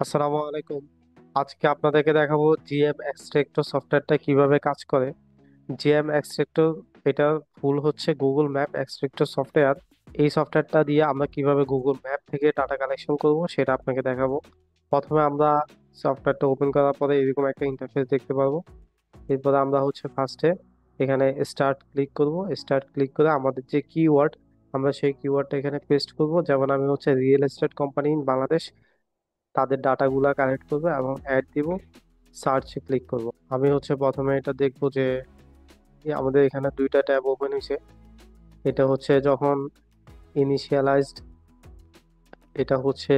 আসসালামু আলাইকুম। আজকে আপনাদেরকে দেখাবো জিএম এক্সট্রাক্টর সফটওয়্যারটা কিভাবে কাজ করে। জিএম এক্সট্রাক্টর এটা ফুল হচ্ছে গুগল ম্যাপ এক্সট্রাক্টর সফটওয়্যার। এই সফটওয়্যারটা দিয়ে আমরা কিভাবে গুগল ম্যাপ থেকে ডাটা কালেকশন করব সেটা আপনাকে দেখাবো। প্রথমে আমরা সফটওয়্যারটা ওপেন করার পরে এরকম একটা ইন্টারফেস দেখতে পারবো। এরপরে আমরা হচ্ছে ফার্স্টে এখানে স্টার্ট ক্লিক করব। স্টার্ট ক্লিক করে আমাদের যে কিওয়ার্ড, আমরা সেই কিওয়ার্ডটা এখানে পেস্ট করব। যেমন আমি হচ্ছে real estate company in Bangladesh, তাদের ডাটাগুলা কালেক্ট করবো এবং অ্যাড দিব। সার্চে ক্লিক করব। আমি হচ্ছে প্রথমে এটা দেখবো যে আমাদের এখানে দুইটা ট্যাব ওপেন হয়েছে। এটা হচ্ছে যখন ইনিশিয়ালাইজড, এটা হচ্ছে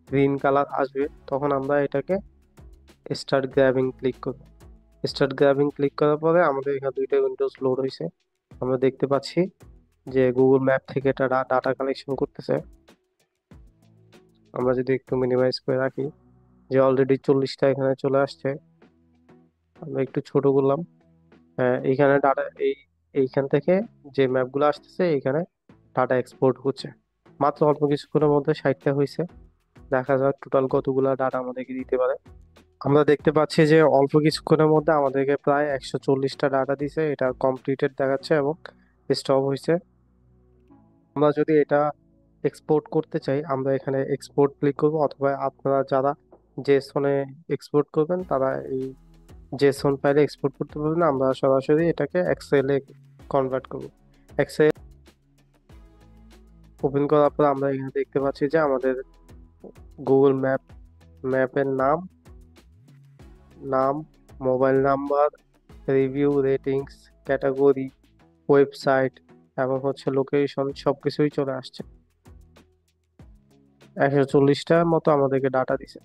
গ্রিন কালার আসবে, তখন আমরা এটাকে স্টার্ট গ্র্যাবিং ক্লিক করব। স্টার্ট গ্র্যাবিং ক্লিক করার পরে আমাদের এখানে দুইটা উইন্ডোজ লোড হয়েছে। আমরা দেখতে পাচ্ছি যে গুগল ম্যাপ থেকে এটা ডাটা কালেকশন করতেছে। আমরা যদি একটু মিনিমাইজ করে রাখি, যে অলরেডি 40টা এখানে চলে আসছে। আমরা একটু ছোট করলাম। হ্যাঁ, এইখানে ডাটা এইখান থেকে যে ম্যাপগুলো আসতেছে এইখানে ডাটা এক্সপোর্ট হচ্ছে। মাত্র অল্প কিছুক্ষণের মধ্যে 60টা হয়েছে। দেখা যাক টোটাল কতগুলা ডাটা আমাদেরকে দিতে পারে। আমরা দেখতে পাচ্ছি যে অল্প কিছুক্ষণের মধ্যে আমাদেরকে প্রায় 140টা ডাটা দিছে। এটা কমপ্লিটেড দেখাচ্ছে এবং স্টপ হয়েছে। আমরা যদি এটা এক্সপোর্ট করতে চাই, আমরা এখানে এক্সপোর্ট ক্লিক করব, অথবা আপনারা যারা জেসনে এক্সপোর্ট করবেন তারা এই জেসন ফাইলে এক্সপোর্ট করতে পারবেন না। আমরা সরাসরি এটাকে এক্সেল এ কনভার্ট করব। এক্সেল ওপেন করার পর আমরা এখানে দেখতে পাচ্ছি যে আমাদের গুগল ম্যাপের নাম নাম mobile number, review, ratings, category, website এবং হচ্ছে লোকেশন সবকিছুই চলে আসছে। 140টার মতো আমাদেরকে ডাটা দিছে।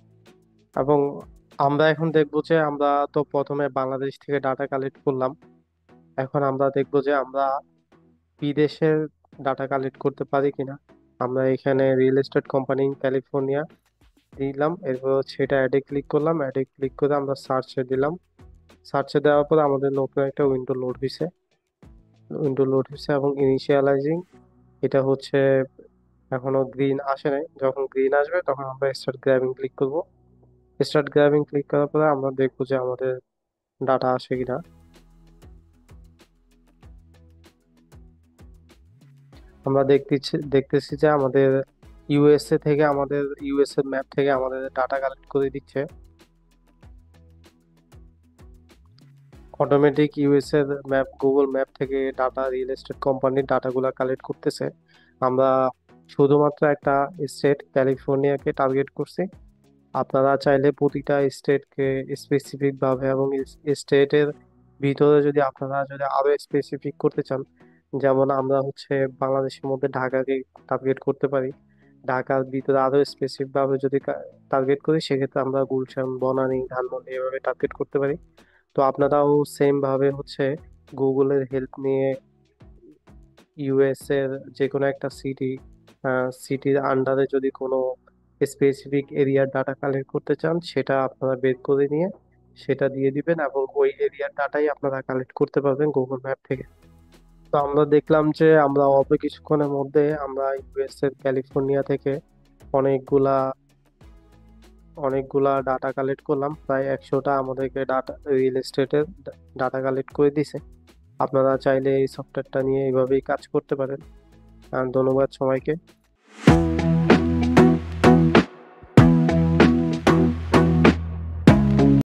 এবং আমরা এখন দেখবো যে আমরা তো প্রথমে বাংলাদেশ থেকে ডাটা কালেক্ট করলাম। এখন আমরা দেখবো যে আমরা বিদেশের ডাটা কালেক্ট করতে পারি কিনা। আমরা এখানে রিয়েল এস্টেট কোম্পানি ক্যালিফোর্নিয়া দিলাম, এরপর হচ্ছে এটা অ্যাডে ক্লিক করলাম। অ্যাডে ক্লিক করে আমরা সার্চে দিলাম। সার্চে দেওয়ার পর আমাদের নতুন একটা উইন্ডো লোড হয়েছে এবং ইনিশিয়ালাইজিং। এটা হচ্ছে এখনো গ্রিন আসে নাই। যখন গ্রিন আসবে তখন আমরা স্টার্ট গ্র্যাবিং ক্লিক করব। স্টার্ট গ্র্যাবিং ক্লিক করার পরে আমরা দেখবো যে আমাদের ডাটা আসে কিনা। আমরা দেখতেছি যে আমাদের ইউএসএ থেকে, আমাদের ইউএসএ ম্যাপ থেকে আমাদের ডাটা কালেক্ট করে দিচ্ছে automatic. USA map, Google map থেকে ডাটা, রিয়েল এস্টেট কোম্পানির ডাটাগুলো কালেক্ট করতেছে। আমরা শুধুমাত্র একটা স্টেট ক্যালিফোর্নিয়াকে টার্গেট করছি। আপনারা চাইলে প্রতিটা স্টেটকে স্পেসিফিক ভাবে এবং স্টেটের ভিতরে যদি আপনারা যদি আরো স্পেসিফিক করতে চান, যেমন আমরা হচ্ছে বাংলাদেশের মধ্যে ঢাকাকে টার্গেট করতে পারি। ঢাকার ভিতরে আরো স্পেসিফিক ভাবে যদি টার্গেট করি, সেক্ষেত্রে আমরা গুলশান, বনানী, ধানমন্ডি এভাবে টার্গেট করতে পারি। তো আপনারাও সেম ভাবে হচ্ছে গুগলের হেল্প নিয়ে ইউএস এর যে কোনো একটা সিটির আন্ডারে যদি কোনো স্পেসিফিক এরিয়ার ডাটা কালেক্ট করতে চান, সেটা আপনারা বের করে নিয়ে সেটা দিয়ে দিবেন এবং ওই এরিয়ার ডাটাই আপনারা কালেক্ট করতে পারবেন গুগল ম্যাপ থেকে। তো আমরা দেখলাম যে আমরা অল্প কিছুক্ষণের মধ্যে আমরা ইউএস এর ক্যালিফোর্নিয়া থেকে অনেকগুলা অনেকগুলা ডাটা কালেক্ট করলাম। প্রায় 100টা আমাদেরকে ডাটা, রিয়েল এস্টেটের ডাটা কালেক্ট করে দিছে। আপনারা চাইলে এই সফটওয়্যারটা নিয়ে এইভাবেই কাজ করতে পারেন। আর ধন্যবাদ সবাইকে।